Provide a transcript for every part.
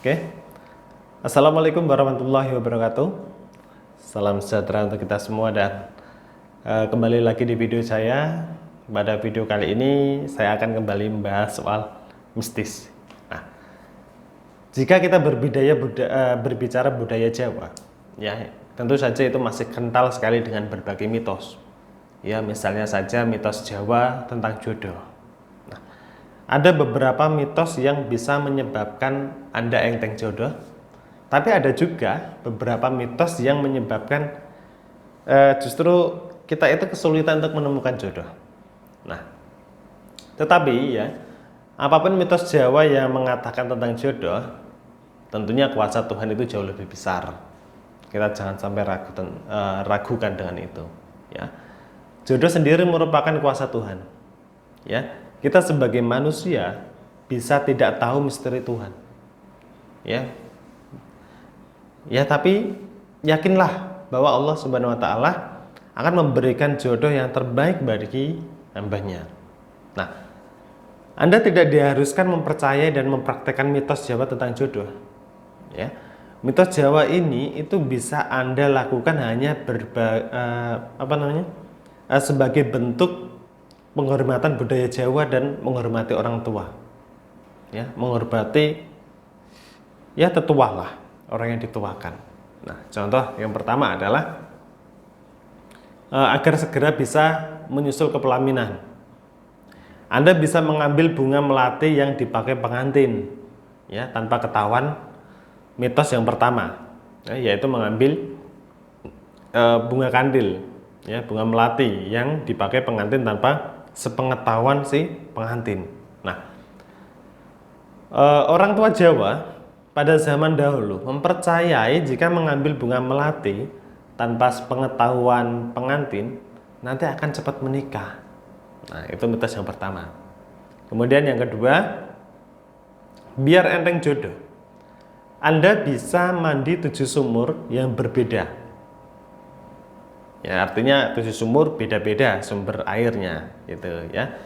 Oke. Assalamualaikum warahmatullahi wabarakatuh. Salam sejahtera untuk kita semua dan kembali lagi di video saya. Pada video kali ini saya akan kembali membahas soal mistis. Nah, jika kita berbicara budaya Jawa, ya tentu saja itu masih kental sekali dengan berbagai mitos. Ya, misalnya saja mitos Jawa tentang jodoh. Ada beberapa mitos yang bisa menyebabkan Anda enteng jodoh, tapi ada juga beberapa mitos yang menyebabkan justru kita itu kesulitan untuk menemukan jodoh. Nah, tetapi ya, apapun mitos Jawa yang mengatakan tentang jodoh, tentunya kuasa Tuhan itu jauh lebih besar. Kita jangan sampai ragukan dengan itu. Ya, jodoh sendiri merupakan kuasa Tuhan. Ya. Kita sebagai manusia bisa tidak tahu misteri Tuhan, ya tapi yakinlah bahwa Allah Subhanahu Wa Taala akan memberikan jodoh yang terbaik bagi hambanya. Nah, Anda tidak diharuskan mempercayai dan mempraktekkan mitos Jawa tentang jodoh. Ya, mitos Jawa ini itu bisa Anda lakukan hanya sebagai bentuk penghormatan budaya Jawa dan menghormati orang tua, ya, menghormati ya tetua lah, orang yang dituakan. Nah, contoh yang pertama adalah agar segera bisa menyusul ke pelaminan, Anda bisa mengambil bunga melati yang dipakai pengantin, ya, tanpa ketahuan. Mitos yang pertama, ya, yaitu mengambil bunga kandil, ya, bunga melati yang dipakai pengantin tanpa sepengetahuan si pengantin. Nah, orang tua Jawa pada zaman dahulu mempercayai jika mengambil bunga melati tanpa sepengetahuan pengantin nanti akan cepat menikah. Nah, itu mitos yang pertama. Kemudian yang kedua, biar enteng jodoh, Anda bisa mandi 7 sumur yang berbeda. Ya, artinya 7 sumur beda-beda sumber airnya, gitu ya.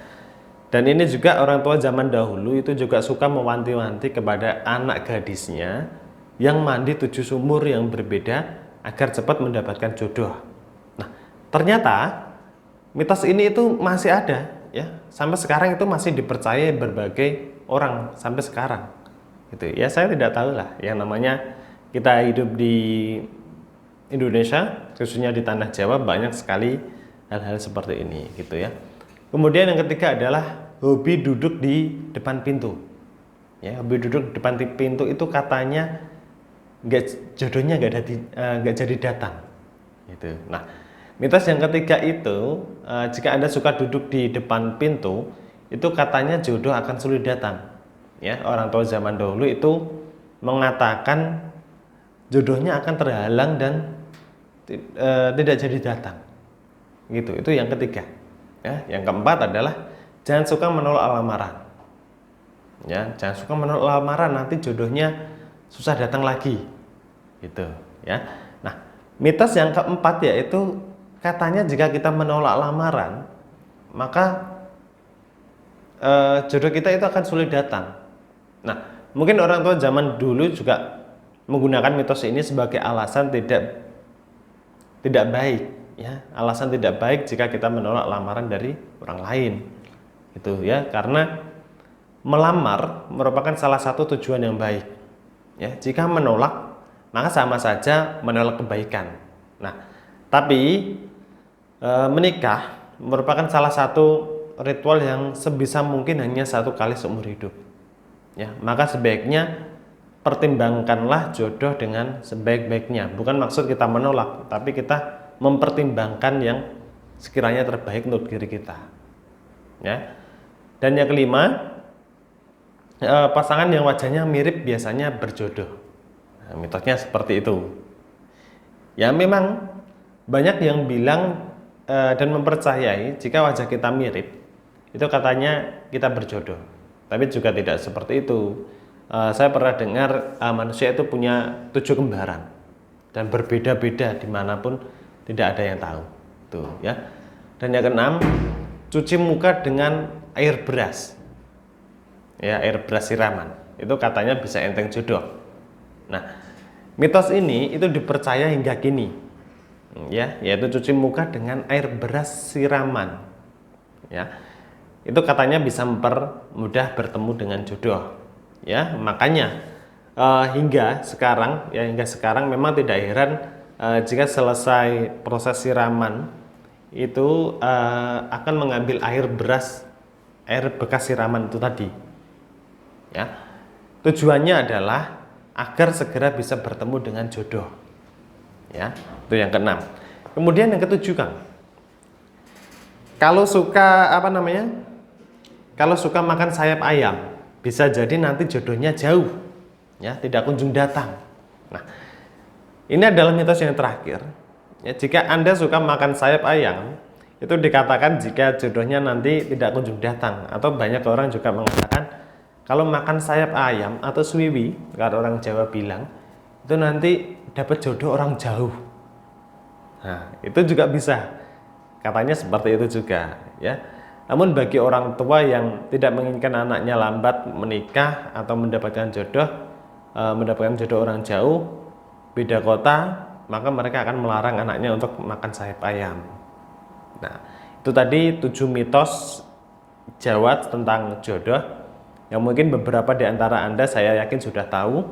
Dan ini juga orang tua zaman dahulu itu juga suka mewanti-wanti kepada anak gadisnya yang mandi 7 sumur yang berbeda agar cepat mendapatkan jodoh. Nah, ternyata mitos ini itu masih ada, ya. Sampai sekarang itu masih dipercaya berbagai orang sampai sekarang. Gitu. Ya, saya tidak tahu lah yang namanya kita hidup di Indonesia, khususnya di tanah Jawa, banyak sekali hal-hal seperti ini, gitu ya. Kemudian yang ketiga adalah hobi duduk di depan pintu. Ya, hobi duduk di depan pintu itu katanya jodohnya nggak jadi datang, gitu. Nah, mitos yang ketiga itu jika Anda suka duduk di depan pintu, itu katanya jodoh akan sulit datang. Ya, orang tua zaman dahulu itu mengatakan jodohnya akan terhalang dan tidak jadi datang, gitu. Itu yang ketiga. Ya, yang keempat adalah jangan suka menolak lamaran. Ya, jangan suka menolak lamaran, nanti jodohnya susah datang lagi, gitu. Ya. Nah, mitos yang keempat yaitu katanya jika kita menolak lamaran, maka jodoh kita itu akan sulit datang. Nah, mungkin orang tua zaman dulu juga menggunakan mitos ini sebagai alasan tidak baik, ya, alasan tidak baik jika kita menolak lamaran dari orang lain, gitu ya, karena melamar merupakan salah satu tujuan yang baik, ya. Jika menolak maka sama saja menolak kebaikan. Nah, tapi menikah merupakan salah satu ritual yang sebisa mungkin hanya 1 kali seumur hidup, ya, maka sebaiknya pertimbangkanlah jodoh dengan sebaik-baiknya. Bukan maksud kita menolak, tapi kita mempertimbangkan yang sekiranya terbaik untuk diri kita. Ya. Dan yang kelima, pasangan yang wajahnya mirip biasanya berjodoh. Nah, mitosnya seperti itu. Ya, memang banyak yang bilang dan mempercayai jika wajah kita mirip, itu katanya kita berjodoh. Tapi juga tidak seperti itu. Saya pernah dengar manusia itu punya 7 kembaran dan berbeda-beda dimanapun, tidak ada yang tahu, tuh ya. Dan yang keenam, cuci muka dengan air beras, ya, air beras siraman. Itu katanya bisa enteng jodoh. Nah, mitos ini itu dipercaya hingga kini, ya, yaitu cuci muka dengan air beras siraman, ya. Itu katanya bisa mempermudah bertemu dengan jodoh, ya. Makanya hingga sekarang memang tidak heran jika selesai proses siraman itu akan mengambil air bekas siraman itu tadi, ya. Tujuannya adalah agar segera bisa bertemu dengan jodoh, ya. Itu yang keenam. Kemudian yang ketujuh, Kang, kalau suka kalau suka makan sayap ayam, bisa jadi nanti jodohnya jauh, ya, tidak kunjung datang. Nah, ini adalah mitos yang terakhir, ya. Jika Anda suka makan sayap ayam, itu dikatakan jika jodohnya nanti tidak kunjung datang. Atau banyak orang juga mengatakan kalau makan sayap ayam atau swiwi, kalau orang Jawa bilang, itu nanti dapat jodoh orang jauh. Nah, itu juga bisa, katanya seperti itu juga, ya. Namun bagi orang tua yang tidak menginginkan anaknya lambat menikah atau mendapatkan jodoh orang jauh, beda kota, maka mereka akan melarang anaknya untuk makan sayap ayam. Nah, itu tadi 7 mitos Jawa tentang jodoh yang mungkin beberapa di antara Anda saya yakin sudah tahu.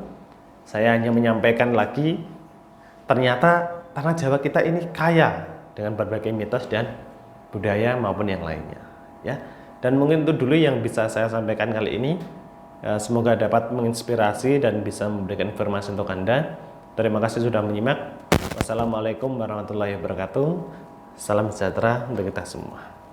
Saya hanya menyampaikan lagi, ternyata tanah Jawa kita ini kaya dengan berbagai mitos dan budaya maupun yang lainnya, ya. Dan mungkin itu dulu yang bisa saya sampaikan kali ini. Semoga dapat menginspirasi dan bisa memberikan informasi untuk Anda. Terima kasih sudah menyimak. Wassalamualaikum warahmatullahi wabarakatuh. Salam sejahtera untuk kita semua.